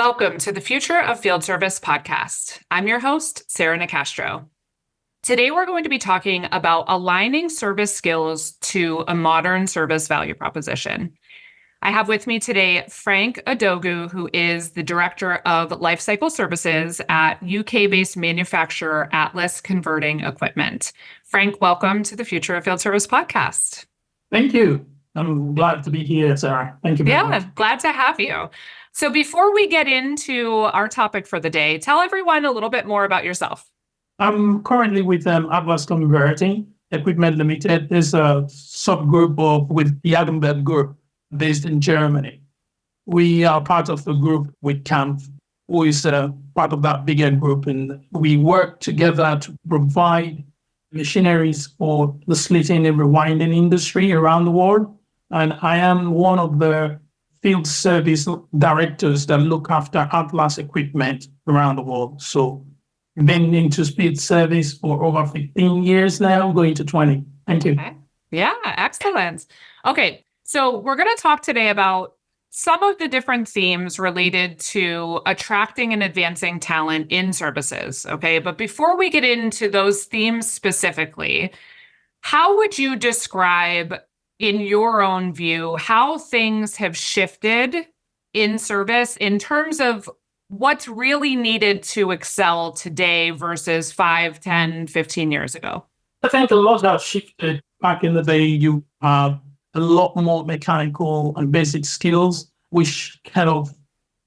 Welcome to the Future of Field Service podcast. I'm your host, Sarah Nicastro. Today, we're going to be talking about aligning service skills to a modern service value proposition. I have with me today Frank Adogu, who is the Director of Lifecycle Services at UK-based manufacturer Atlas Converting Equipment. Frank, welcome to the Future of Field Service podcast. Thank you. I'm glad to be here, Sarah. Thank you very much. Yeah, glad to have you. So before we get into our topic for the day, tell everyone a little bit more about yourself. I'm currently with Atlas Converting Equipment Limited. There's a subgroup with Jagenberg Group based in Germany. We are part of the group with Kampf, who is part of that bigger group, and we work together to provide machineries for the slitting and rewinding industry around the world. And I am one of the field service directors that look after Atlas equipment around the world. So been into field service for over 15 years now, going to 20. Thank you. Okay. Yeah, excellent. Okay, so we're going to talk today about some of the different themes related to attracting and advancing talent in services. Okay, but before we get into those themes specifically, how would you describe, in your own view, how things have shifted in service in terms of what's really needed to excel today versus 5, 10, 15 years ago? I think a lot has shifted. Back in the day, you have a lot more mechanical and basic skills, which kind of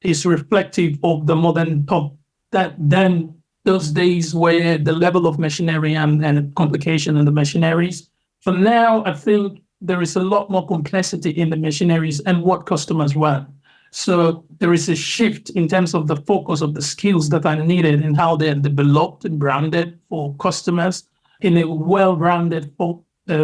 is reflective of the modern top. That then those days where the level of machinery and complication in the machineries. For now, I think there is a lot more complexity in the machineries and what customers want. So there is a shift in terms of the focus of the skills that are needed and how they're developed and branded for customers in a well-rounded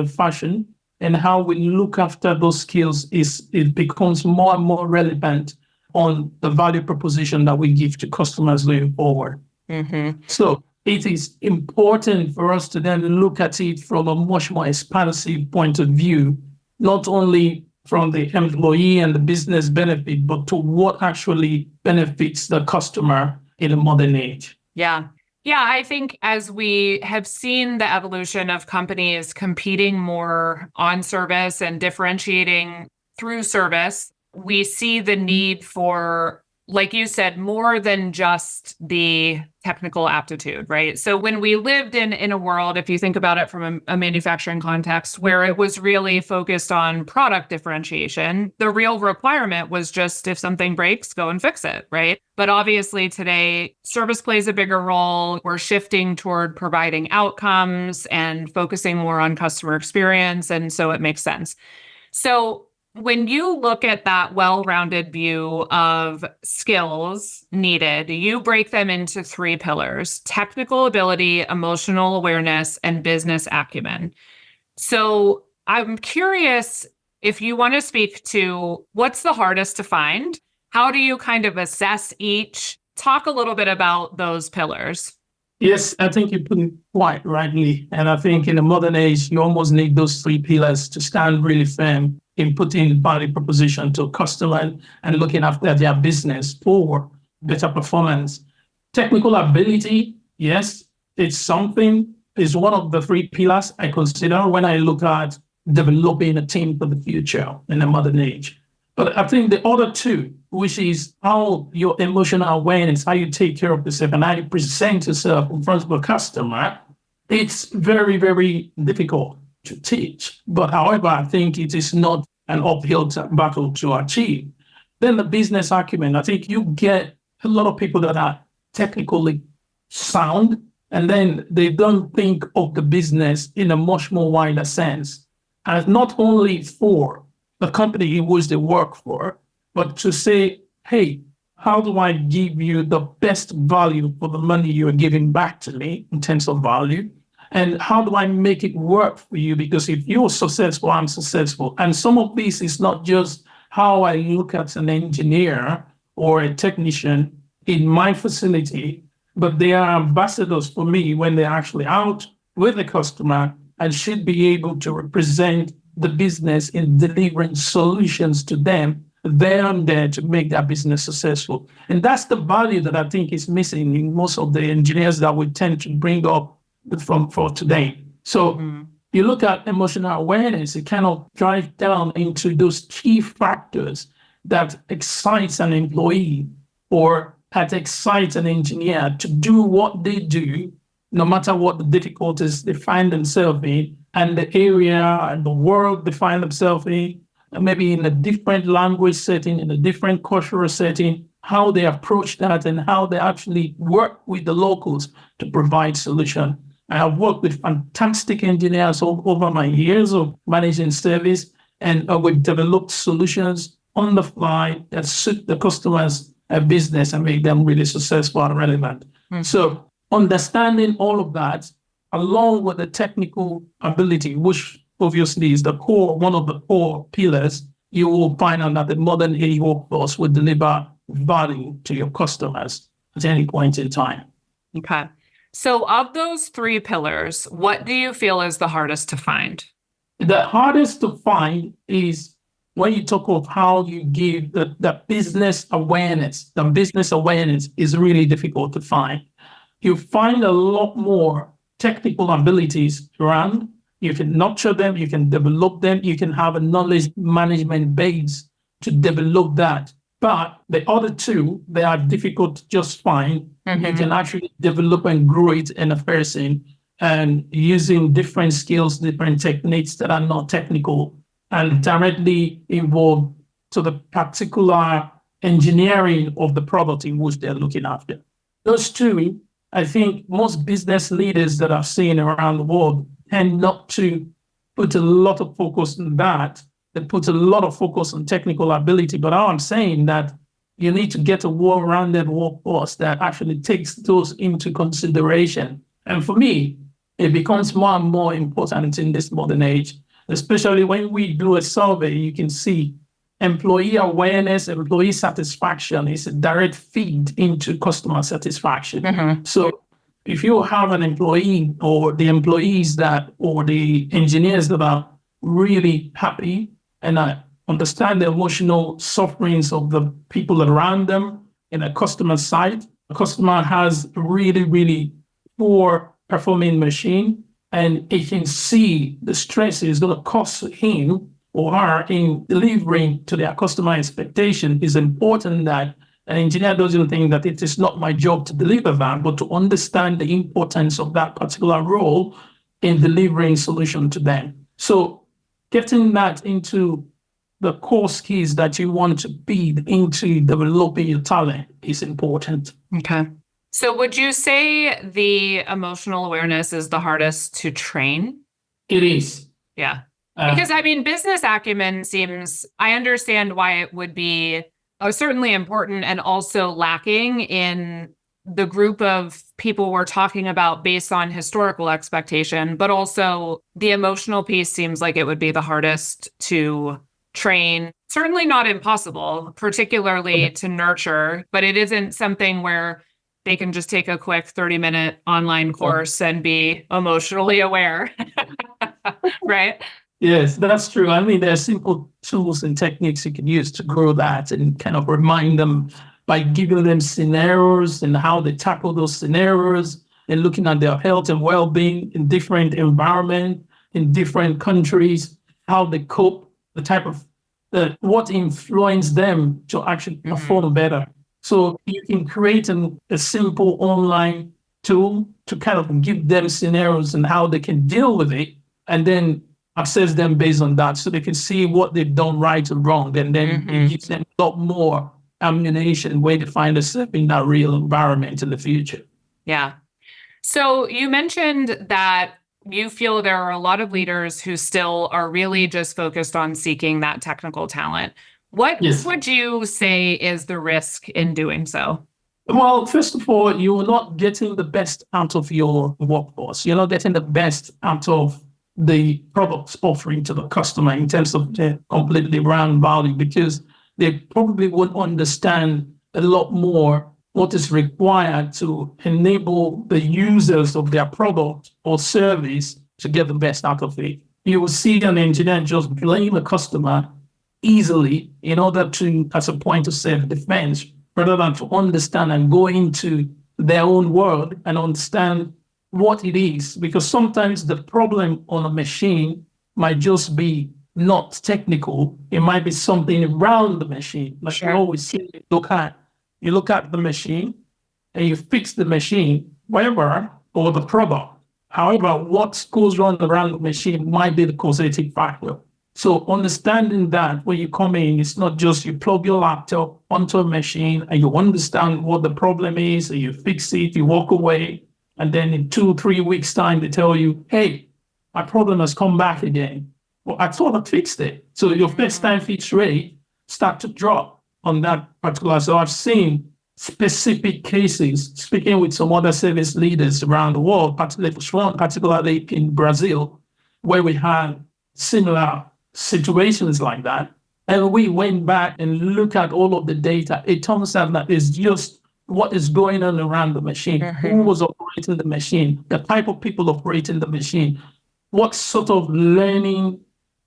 fashion. And how we look after those skills it becomes more and more relevant on the value proposition that we give to customers going forward. Mm-hmm. So it is important for us to then look at it from a much more expansive point of view, not only from the employee and the business benefit, but to what actually benefits the customer in a modern age. Yeah. Yeah, I think as we have seen the evolution of companies competing more on service and differentiating through service, we see the need for, like you said, more than just the technical aptitude, right? So when we lived in a world, if you think about it from a manufacturing context, where it was really focused on product differentiation, the real requirement was just if something breaks, go and fix it, right? But obviously today, service plays a bigger role. We're shifting toward providing outcomes and focusing more on customer experience. And so it makes sense. So when you look at that well-rounded view of skills needed, you break them into 3 pillars: technical ability, emotional awareness, and business acumen. So I'm curious if you want to speak to what's the hardest to find? How do you kind of assess each? Talk a little bit about those pillars. Yes, I think you put it quite rightly. And I think in the modern age, you almost need those 3 pillars to stand really firm in putting value proposition to a customer and looking after their business for better performance. Technical ability, yes, it's one of the 3 pillars I consider when I look at developing a team for the future in the modern age. But I think the other 2, which is how your emotional awareness, how you take care of yourself and how you present yourself in front of a customer, it's very, very difficult to teach. But however, I think it is not an uphill battle to achieve. Then the business acumen, I think you get a lot of people that are technically sound, and then they don't think of the business in a much more wider sense. And not only for the company in which they work for, but to say, hey, how do I give you the best value for the money you're giving back to me in terms of value? And how do I make it work for you? Because if you're successful, I'm successful. And some of this is not just how I look at an engineer or a technician in my facility, but they are ambassadors for me when they're actually out with the customer and should be able to represent the business in delivering solutions to them them there to make their business successful. And that's the value that I think is missing in most of the engineers that we tend to bring up for today. So you look at emotional awareness, it kind of drives down into those key factors that excites an employee or that excites an engineer to do what they do, no matter what the difficulties they find themselves in, and the area and the world they find themselves in, and maybe in a different language setting, in a different cultural setting, how they approach that and how they actually work with the locals to provide solution. I have worked with fantastic engineers over my years of managing service, and we've developed solutions on the fly that suit the customer's business and make them really successful and relevant. So understanding all of that, along with the technical ability, which obviously is the core, one of the core pillars, you will find out that the modern age workforce will deliver value to your customers at any point in time. Okay. So of those three pillars, what do you feel is the hardest to find? The hardest to find is when you talk of how you give the business awareness. The business awareness is really difficult to find. You find a lot more technical abilities around. You can nurture them, you can develop them, you can have a knowledge management base to develop that. But the other two, they are difficult to just find. You can actually develop and grow it in a person and using different skills, different techniques that are not technical and directly involved to the particular engineering of the product in which they're looking after. Those two, I think most business leaders that I've seen around the world tend not to put a lot of focus on that. They put a lot of focus on technical ability. But I'm saying that you need to get a well-rounded workforce that actually takes those into consideration. And for me, it becomes more and more important in this modern age, especially when we do a survey. You can see employee awareness, employee satisfaction is a direct feed into customer satisfaction. So if you have an employee or the employees that, or the engineers that are really happy and understand the emotional sufferings of the people around them in a customer side, a customer has a really, really poor performing machine, and it can see the stress is going to cost him or her in delivering to their customer expectation. It's important that an engineer doesn't think that it is not my job to deliver that, but to understand the importance of that particular role in delivering solution to them. So getting that into the core skills that you want to feed into developing your talent is important. Okay. So would you say the emotional awareness is the hardest to train? It is. Yeah. Because I mean, business acumen seems, I understand why it would be certainly important and also lacking in the group of people we're talking about based on historical expectation, but also the emotional piece seems like it would be the hardest to train. Certainly not impossible, particularly to nurture, but it isn't something where they can just take a quick 30-minute online course and be emotionally aware, right? Yes, that's true. I mean, there are simple tools and techniques you can use to grow that and kind of remind them by giving them scenarios and how they tackle those scenarios and looking at their health and well-being in different environments, in different countries, how they cope, the type of, what influenced them to actually perform better. So you can create a simple online tool to kind of give them scenarios and how they can deal with it, and then assess them based on that so they can see what they've done right or wrong. And then it gives them a lot more ammunition way to find themselves in that real environment in the future. Yeah. So you mentioned that you feel there are a lot of leaders who still are really just focused on seeking that technical talent. What would you say is the risk in doing so? Well, first of all, you're not getting the best out of your workforce. You're not getting the best out of the products offering to the customer in terms of the completely brand value, because they probably won't understand a lot more what is required to enable the users of their product or service to get the best out of it. You will see an engineer just blame the customer easily in order to, as a point of self-defense, rather than to understand and go into their own world and understand what it is. Because sometimes the problem on a machine might just be not technical. It might be something around the machine. Like Sure. you always see, you look at the machine and you fix the machine, whatever, or the product. However, what goes on around the machine might be the causative factor. So understanding that when you come in, it's not just you plug your laptop onto a machine and you understand what the problem is, and you fix it, you walk away, and then in 2-3 weeks' time, they tell you, hey, my problem has come back again. Well, I thought I fixed it. So your first time fix rate start to drop on that particular. So I've seen specific cases, speaking with some other service leaders around the world, particularly in Brazil, where we had similar situations like that. And we went back and looked at all of the data. It turns out that it's just what is going on around the machine, who was operating the machine, the type of people operating the machine, what sort of learning,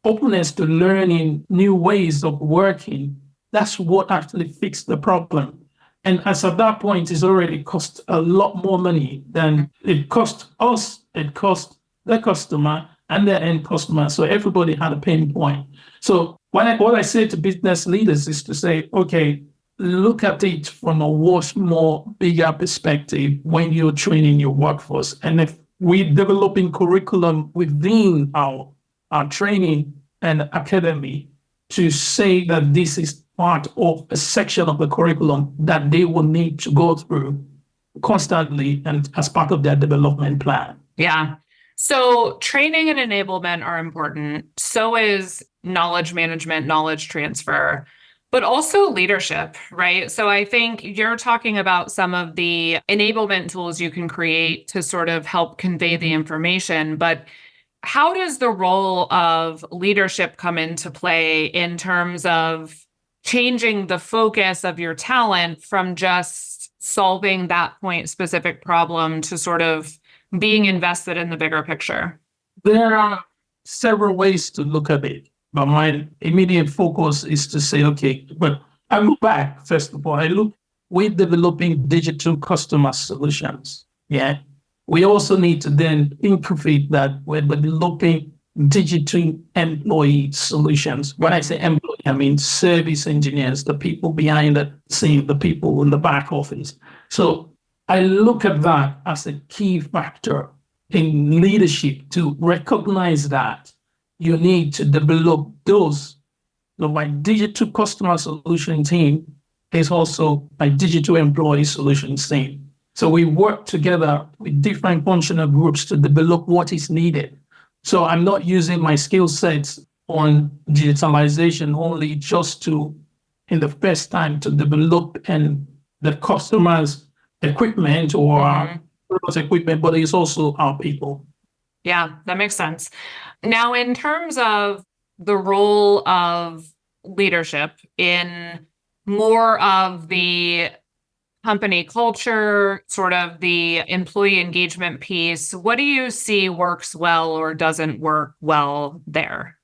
openness to learning new ways of working. That's what actually fixed the problem. And as at that point, it's already cost a lot more money than it cost us, it cost the customer and the end customer. So everybody had a pain point. So what I say to business leaders is to say, okay, look at it from a much more bigger perspective when you're training your workforce. And if we're developing curriculum within our training and academy to say that this is part of a section of the curriculum that they will need to go through constantly and as part of their development plan. Yeah. So training and enablement are important. So is knowledge management, knowledge transfer, but also leadership, right? So I think you're talking about some of the enablement tools you can create to sort of help convey the information, but how does the role of leadership come into play in terms of changing the focus of your talent from just solving that point specific problem to sort of being invested in the bigger picture? There are several ways to look at it, but my immediate focus is to say, okay, but I look back, first of all, we're developing digital customer solutions. Yeah. We also need to then incubate that we're developing digital employee solutions. When I say employee, I mean service engineers, the people behind the scene, the people in the back office. So I look at that as a key factor in leadership to recognize that you need to develop those. So my digital customer solution team is also my digital employee solutions team. So we work together with different functional groups to develop what is needed. So I'm not using my skill sets on digitalization only just in the first time to develop and the customer's equipment or product equipment, but it's also our people. Yeah, that makes sense. Now, in terms of the role of leadership in more of the company culture, sort of the employee engagement piece, what do you see works well or doesn't work well there?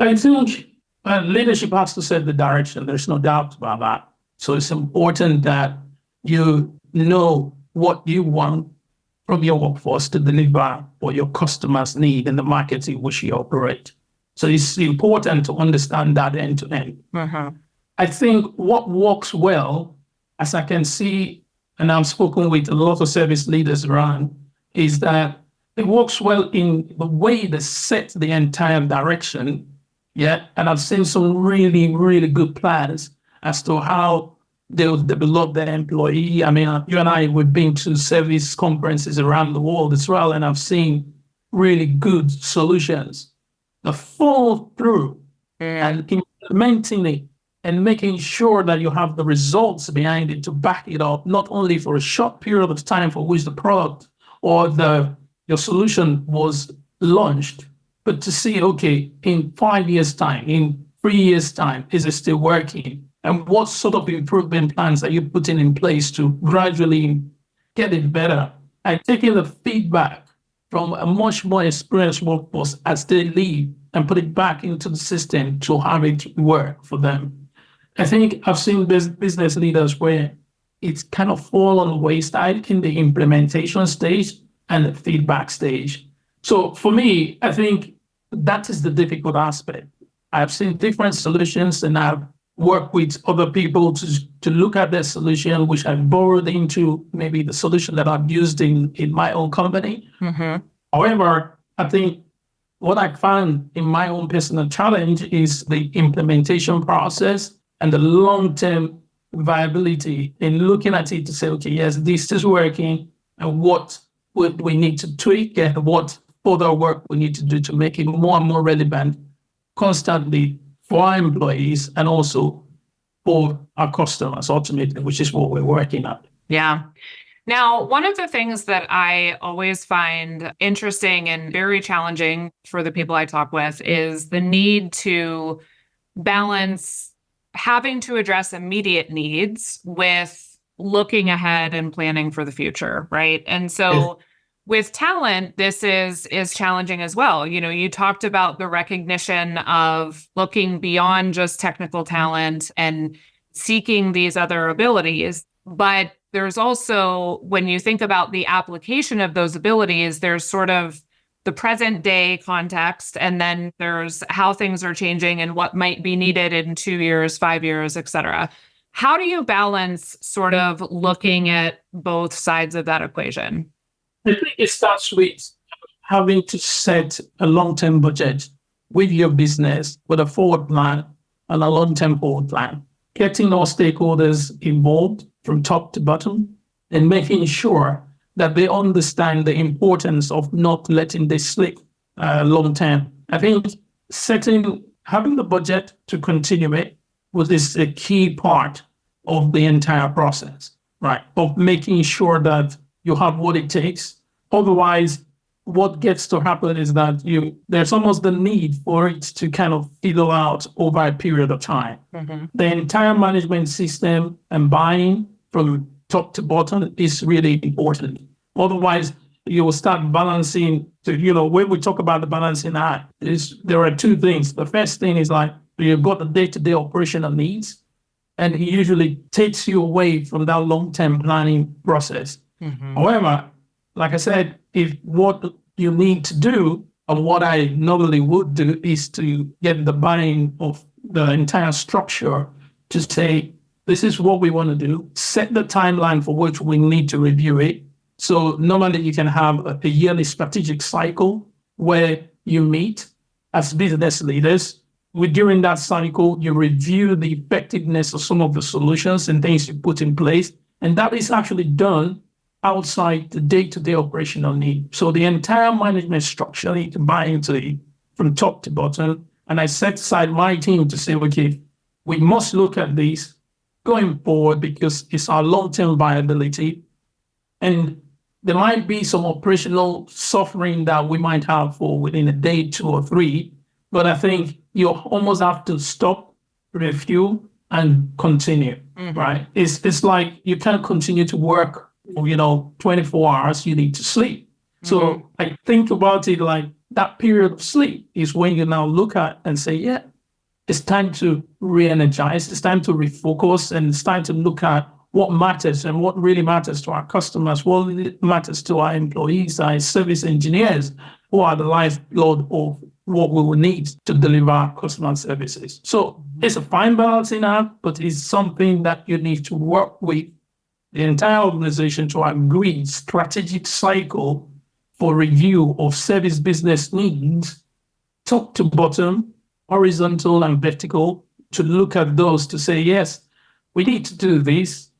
I think leadership has to set the direction. There's no doubt about that. So it's important that you know what you want from your workforce to deliver what your customers need in the markets in which you operate. So it's important to understand that end to end. I think what works well, as I can see, and I've spoken with a lot of service leaders around, is that it works well in the way they set the entire direction. Yeah. And I've seen some really, really good plans as to how they'll develop their employee. I mean, you and I, we've been to service conferences around the world as well, and I've seen really good solutions. The follow through and implementing it and making sure that you have the results behind it to back it up, not only for a short period of time for which the product or your solution was launched, but to see, okay, in 5 years' time, in 3 years' time, is it still working? And what sort of improvement plans are you putting in place to gradually get it better? And taking the feedback from a much more experienced workforce as they leave and put it back into the system to have it work for them. I think I've seen business leaders where it's kind of fall on the wayside in the implementation stage and the feedback stage. So for me, I think that is the difficult aspect. I've seen different solutions and I've worked with other people to look at their solution, which I've borrowed into maybe the solution that I've used in my own company. However, I think what I found in my own personal challenge is the implementation process and the long-term viability in looking at it to say, okay, yes, this is working, and what would we need to tweak and what further work we need to do to make it more and more relevant constantly for our employees and also for our customers ultimately, which is what we're working at. Yeah. Now, one of the things that I always find interesting and very challenging for the people I talk with is the need to balance having to address immediate needs with looking ahead and planning for the future, right? And so with talent, this is challenging as well. You know, you talked about the recognition of looking beyond just technical talent and seeking these other abilities. But there's also, when you think about the application of those abilities, there's sort of the present day context, and then there's how things are changing and what might be needed in 2 years, 5 years, et cetera. How do you balance sort of looking at both sides of that equation? I think it starts with having to set a long-term budget with your business, with a forward plan and a long-term forward plan. Getting all stakeholders involved from top to bottom and making sure that they understand the importance of not letting this slip long-term. I think having the budget to continue it is a key part of the entire process, right? Of making sure that you have what it takes. Otherwise, what gets to happen is that there's almost the need for it to kind of fizzle out over a period of time. The entire management system and buying from top to bottom is really important. Otherwise, you will start balancing. So, when we talk about the balancing act, there are two things. The first thing is like you've got the day-to-day operational needs, and it usually takes you away from that long-term planning process. However, like I said, if what you need to do, and what I normally would do, is to get the buy-in of the entire structure to say, this is what we want to do, set the timeline for which we need to review it. So normally you can have a yearly strategic cycle where you meet as business leaders. During that cycle, you review the effectiveness of some of the solutions and things you put in place. And that is actually done outside the day-to-day operational need. So the entire management structure need to buy into it from top to bottom. And I set aside my team to say, okay, we must look at this going forward because it's our long-term viability. And there might be some operational suffering that we might have for within a day, 2 or 3. But I think you almost have to stop, review, and continue, right? It's like you can't continue to work, 24 hours, you need to sleep. So I think about it like that period of sleep is when you now look at and say, yeah, it's time to re-energize, it's time to refocus, and it's time to look at what matters and what really matters to our customers, what really matters to our employees, our service engineers, who are the lifeblood of what we will need to deliver our customer services. So it's a fine balancing act, but it's something that you need to work with the entire organization to agree strategic cycle for review of service business needs, top to bottom, horizontal and vertical, to look at those to say, yes, we need to do this.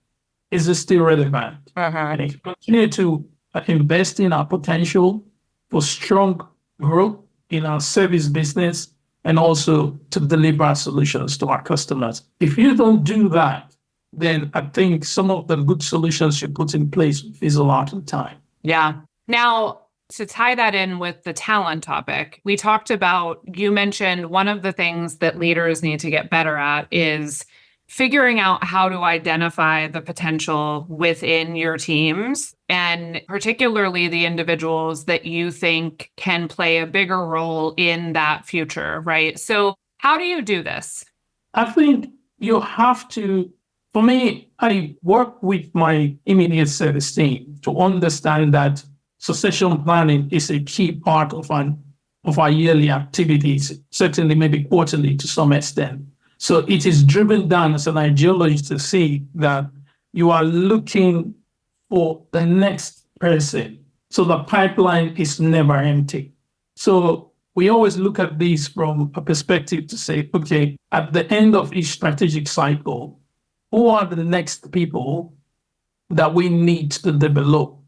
Is it still relevant? And if we continue to invest in our potential for strong growth in our service business and also to deliver our solutions to our customers. If you don't do that, then I think some of the good solutions you put in place fizzle out in time. Yeah. Now, to tie that in with the talent topic, we talked about, you mentioned one of the things that leaders need to get better at is figuring out how to identify the potential within your teams, and particularly the individuals that you think can play a bigger role in that future, right? So how do you do this? I think you have to, for me, I work with my immediate service team to understand that succession planning is a key part of our yearly activities, certainly maybe quarterly to some extent. So it is driven down as an ideology to see that you are looking for the next person. So the pipeline is never empty. So we always look at this from a perspective to say, okay, at the end of each strategic cycle, who are the next people that we need to develop,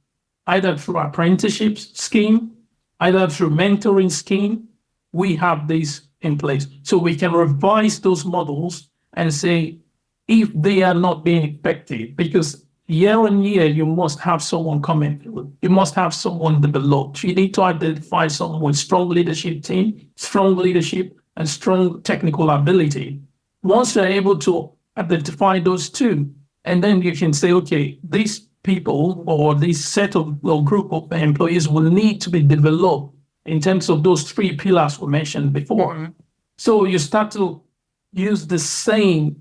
either through apprenticeships scheme, either through mentoring scheme. We have this in place. So we can revise those models and say, if they are not being effective, because year on year, you must have someone coming through. You must have someone developed. You need to identify someone with strong leadership team, strong leadership, and strong technical ability. Once you're able to identify those two, and then you can say, okay, these people or this set of or group of employees will need to be developed in terms of those three pillars we mentioned before. Mm-hmm. So you start to use the same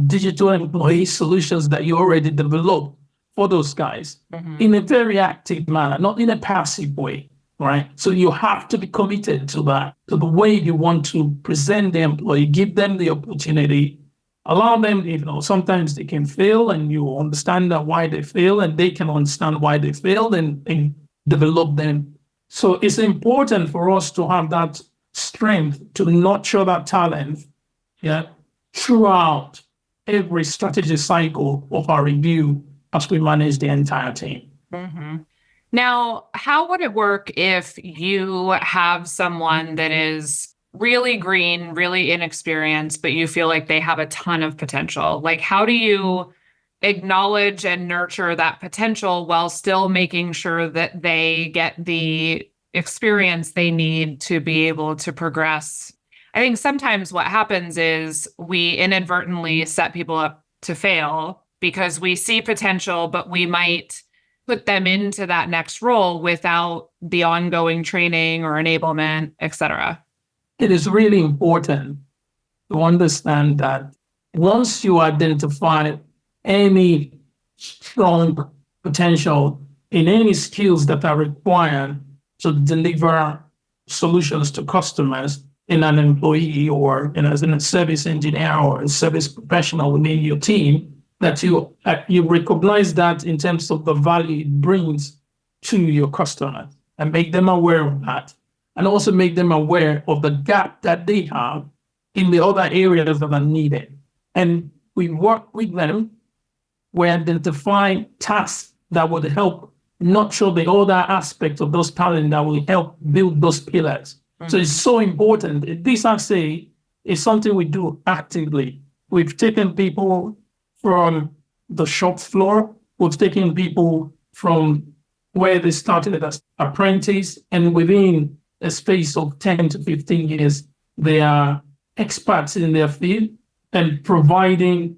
digital employee solutions that you already developed for those guys in a very active manner, not in a passive way, right? So you have to be committed to that, to the way you want to present the employee, give them the opportunity, allow them, sometimes they can fail and you understand that why they fail and they can understand why they failed and develop them. So it's important for us to have that strength to nurture that talent, throughout every strategy cycle of our review as we manage the entire team. Mm-hmm. Now, how would it work if you have someone that is really green, really inexperienced, but you feel like they have a ton of potential? Like, how do you acknowledge and nurture that potential while still making sure that they get the experience they need to be able to progress? I think sometimes what happens is we inadvertently set people up to fail because we see potential, but we might put them into that next role without the ongoing training or enablement, et cetera. It is really important to understand that once you identify any strong potential in any skills that are required to deliver solutions to customers in an employee or as a service engineer or a service professional within your team, that you recognize that in terms of the value it brings to your customers and make them aware of that. And also make them aware of the gap that they have in the other areas that are needed. And we work with them. We identify tasks that would help nurture the other aspects of those talents that will help build those pillars. Mm-hmm. So it's so important. This, I say, is something we do actively. We've taken people from the shop floor. We've taken people from where they started as apprentice, and within a space of 10 to 15 years, they are experts in their field and providing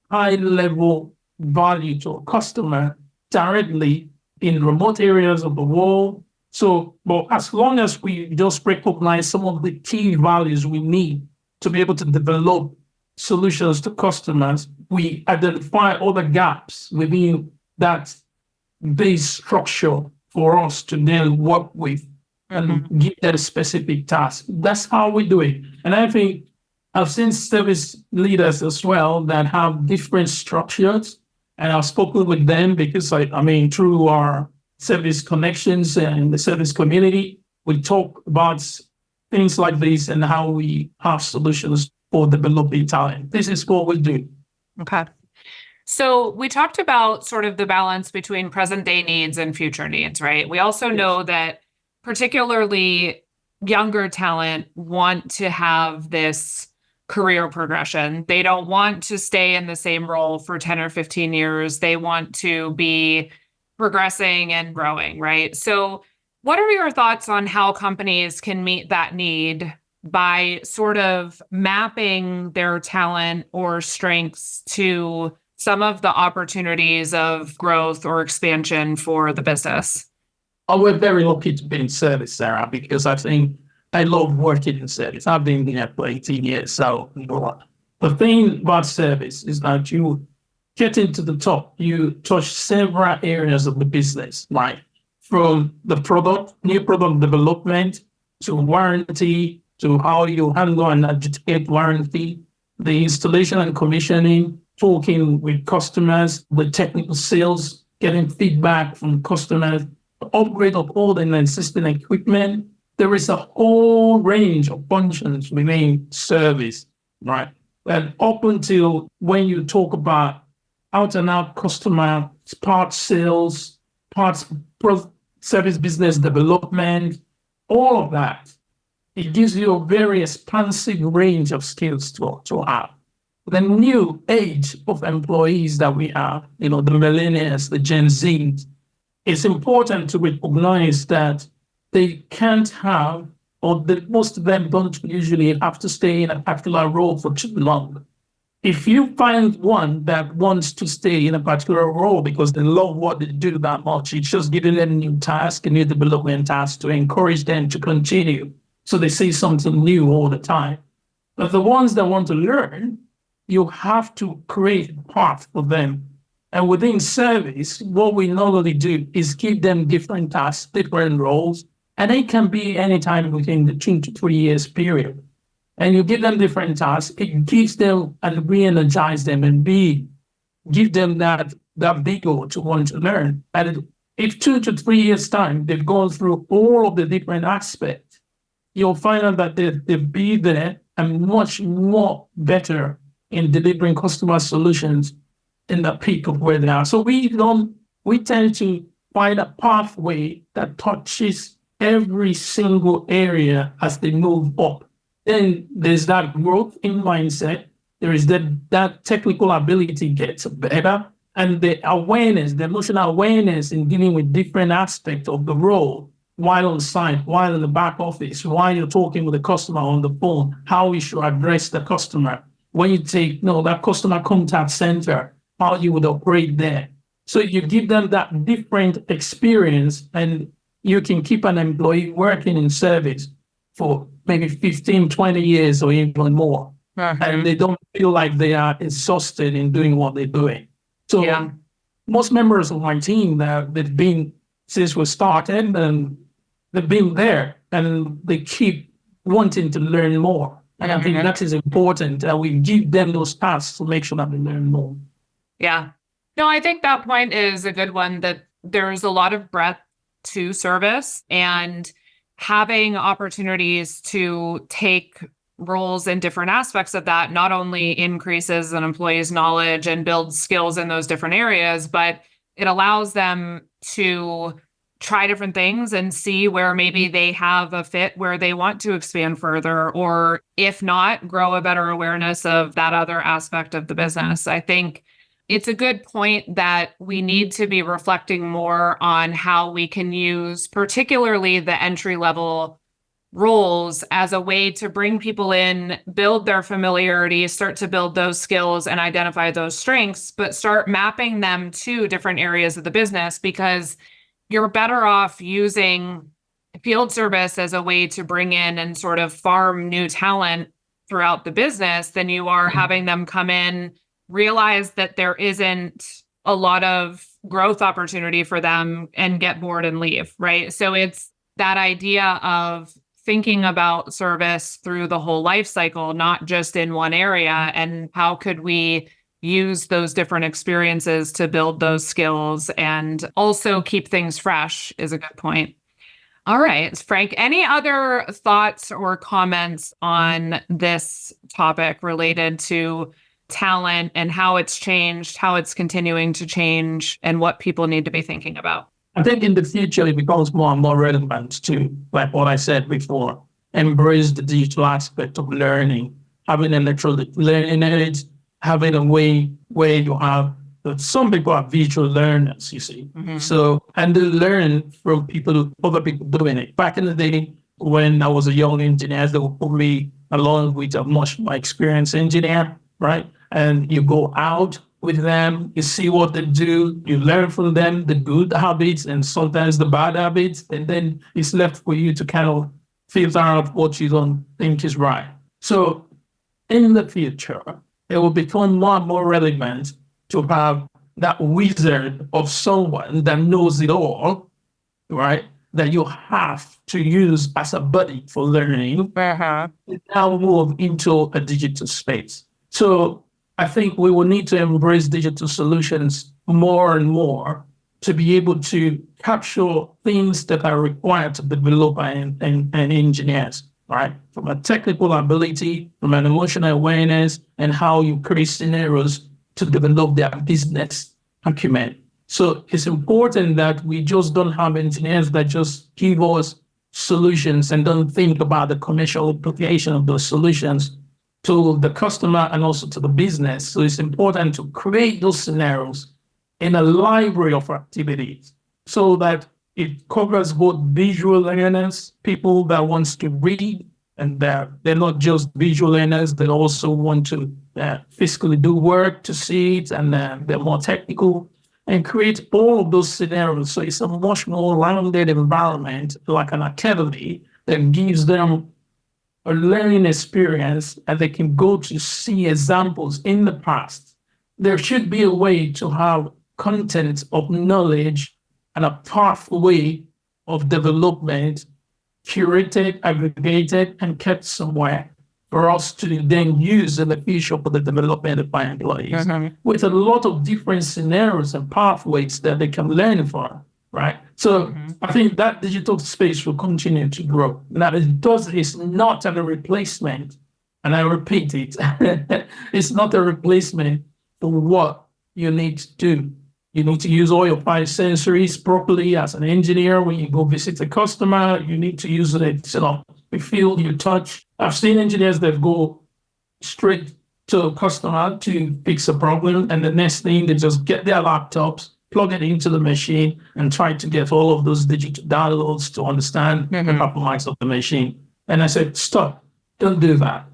high-level value to a customer directly in remote areas of the world. So, but as long as we just recognize some of the key values we need to be able to develop solutions to customers, we identify all the gaps within that base structure for us to then work with and give them a specific task. That's how we do it. And I think I've seen service leaders as well that have different structures, and I've spoken with them because through our service connections and the service community, we talk about things like this and how we have solutions for developing talent. This is what we do. Okay. So we talked about sort of the balance between present day needs and future needs, right? We also know that particularly younger talent want to have this career progression. They don't want to stay in the same role for 10 or 15 years. They want to be progressing and growing, right? So what are your thoughts on how companies can meet that need by sort of mapping their talent or strengths to some of the opportunities of growth or expansion for the business? Oh, we're very lucky to be in service, Sarah, because I think I love working in service. I've been here for 18 years. So the thing about service is that you get into the top, you touch several areas of the business, right? From the product, new product development, to warranty, to how you handle and adjudicate warranty, the installation and commissioning, talking with customers, with technical sales, getting feedback from customers, the upgrade of all the existing equipment. There is a whole range of functions within service, right? And up until when you talk about out and out customer parts sales, service business development, all of that, it gives you a very expansive range of skills to have. The new age of employees that we have, the millennials, the Gen Z, it's important to recognize that they can't have, or most of them don't usually have to stay in a particular role for too long. If you find one that wants to stay in a particular role because they love what they do that much, it's just giving them new tasks, new development tasks to encourage them to continue. So they see something new all the time. But the ones that want to learn, you have to create a path for them. And within service, what we normally do is give them different tasks, different roles, and it can be anytime within the 2 to 3 years period. And you give them different tasks, it gives them and re-energize them and give them that vigor to want to learn. And if 2 to 3 years time, they've gone through all of the different aspects, you'll find out that they'll be there and much more better in delivering customer solutions in the peak of where they are. So we tend to find a pathway that touches every single area as they move up. Then there's that growth in mindset. There is that technical ability gets better, and the awareness, the emotional awareness in dealing with different aspects of the role, while on site, while in the back office, while you're talking with the customer on the phone, how you should address the customer. When you take that customer contact center, how you would operate there. So you give them that different experience, and you can keep an employee working in service for maybe 15, 20 years or even more. Mm-hmm. And they don't feel like they are exhausted in doing what they're doing. So most members of my team, they've been since we started, and they've been there, and they keep wanting to learn more. And I think that is important, that we give them those tasks to make sure that they learn more. Yeah. No, I think that point is a good one, that there's a lot of breadth to service, and having opportunities to take roles in different aspects of that not only increases an employee's knowledge and builds skills in those different areas, but it allows them to try different things and see where maybe they have a fit where they want to expand further, or if not, grow a better awareness of that other aspect of the business. I think it's a good point that we need to be reflecting more on how we can use particularly the entry-level roles as a way to bring people in, build their familiarity, start to build those skills and identify those strengths, but start mapping them to different areas of the business, because you're better off using field service as a way to bring in and sort of farm new talent throughout the business than you are having them come in, realize that there isn't a lot of growth opportunity for them, and get bored and leave, right? So it's that idea of thinking about service through the whole life cycle, not just in one area, and how could we use those different experiences to build those skills and also keep things fresh is a good point. All right, Frank, any other thoughts or comments on this topic related to talent and how it's changed, how it's continuing to change, and what people need to be thinking about? I think in the future, it becomes more and more relevant to, like what I said before, embrace the digital aspect of learning, having electronic learning, having a way where you have, some people are visual learners, you see. Mm-hmm. So, and they learn from other people doing it. Back in the day, when I was a young engineer. They would put me along with a much more experienced engineer, right? And you go out with them, you see what they do, you learn from them the good habits and sometimes the bad habits, and then it's left for you to kind of filter out what you don't think is right. So in the future, it will become more and more relevant to have that wizard of someone that knows it all, right? That you have to use as a buddy for learning, now move into a digital space. So I think we will need to embrace digital solutions more and more to be able to capture things that are required to develop and engineers, right? From a technical ability, from an emotional awareness, and how you create scenarios to develop their business acumen. So it's important that we just don't have engineers that just give us solutions and don't think about the commercial application of those solutions to the customer and also to the business. So it's important to create those scenarios in a library of activities so that it covers both visual learners, people that wants to read, and they're not just visual learners, they also want to physically do work to see it, and they're more technical, and create all of those scenarios. So it's a much more rounded environment, like an academy, that gives them a learning experience and they can go to see examples in the past. There should be a way to have content of knowledge and a pathway of development curated, aggregated, and kept somewhere for us to then use in the future for the development of our employees, with a lot of different scenarios and pathways that they can learn from, right? So I think that digital space will continue to grow. Now, it's not a replacement, and I repeat it, it's not a replacement for what you need to do. You need to use all your five sensories properly as an engineer. When you go visit a customer, you need to use it, you feel, you touch. I've seen engineers that go straight to a customer to fix a problem, and the next thing they just get their laptops, plug it into the machine, and try to get all of those digital downloads to understand the performance of the machine. And I said, stop, don't do that.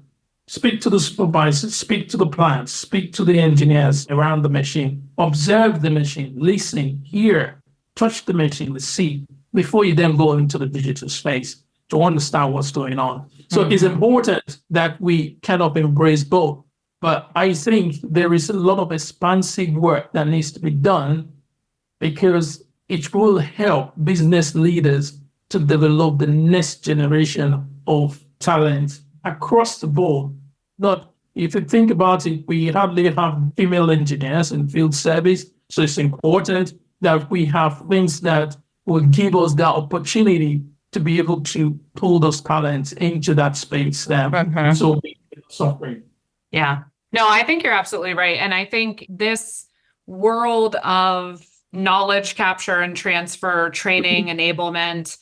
Speak to the supervisors, speak to the plants, speak to the engineers around the machine, observe the machine, listen, hear, touch the machine, see, before you then go into the digital space to understand what's going on. So it's important that we kind of embrace both. But I think there is a lot of expansive work that needs to be done because it will help business leaders to develop the next generation of talent across the board. Not, if you think about it, we hardly have female engineers in field service. So it's important that we have things that will give us the opportunity to be able to pull those talents into that space. So we suffering. Yeah. No, I think you're absolutely right. And I think this world of knowledge capture and transfer, training, enablement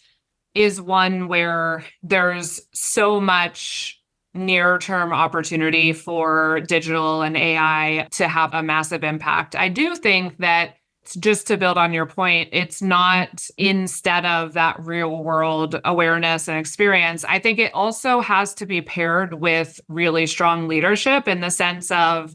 is one where there's so much near-term opportunity for digital and AI to have a massive impact. I do think that, just to build on your point, it's not instead of that real world awareness and experience. I think it also has to be paired with really strong leadership in the sense of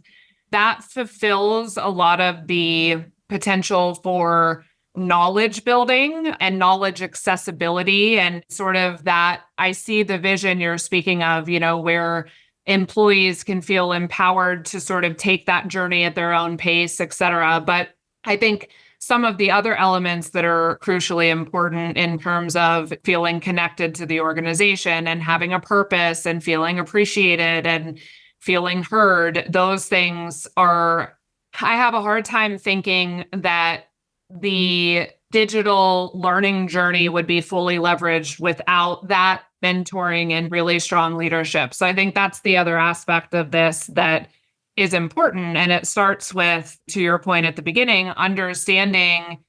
that fulfills a lot of the potential for knowledge building and knowledge accessibility, and sort of that I see the vision you're speaking of, where employees can feel empowered to sort of take that journey at their own pace, et cetera. But I think some of the other elements that are crucially important in terms of feeling connected to the organization and having a purpose and feeling appreciated and feeling heard, those things are, I have a hard time thinking that the digital learning journey would be fully leveraged without that mentoring and really strong leadership. So I think that's the other aspect of this that is important. And it starts with, to your point at the beginning, understanding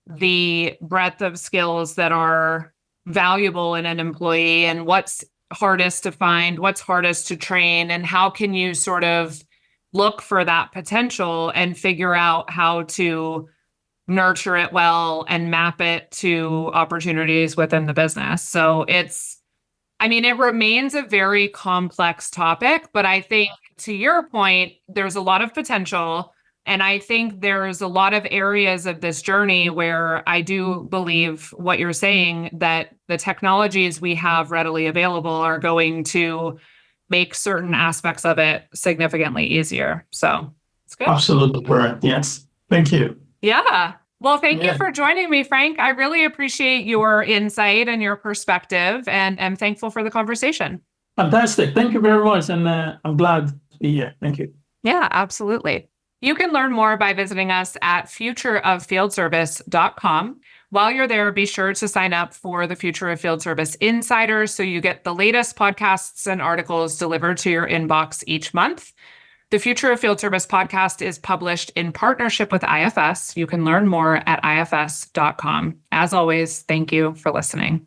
the breadth of skills that are valuable in an employee and what's hardest to find, what's hardest to train, and how can you sort of look for that potential and figure out how to nurture it well and map it to opportunities within the business. So it's I mean, it remains a very complex topic, but I think to your point, there's a lot of potential. And I think there's a lot of areas of this journey where I do believe what you're saying, that the technologies we have readily available are going to make certain aspects of it significantly easier. So it's good. Absolutely correct. Yes. Thank you. Yeah. Well, thank you Yeah. for joining me, Frank. I really appreciate your insight and your perspective, and I'm thankful for the conversation. Fantastic. Thank you very much. And I'm glad to be here. Thank you. Yeah, absolutely. You can learn more by visiting us at futureoffieldservice.com. While you're there, be sure to sign up for the Future of Field Service Insider so you get the latest podcasts and articles delivered to your inbox each month. The Future of Field Service podcast is published in partnership with IFS. You can learn more at ifs.com. As always, thank you for listening.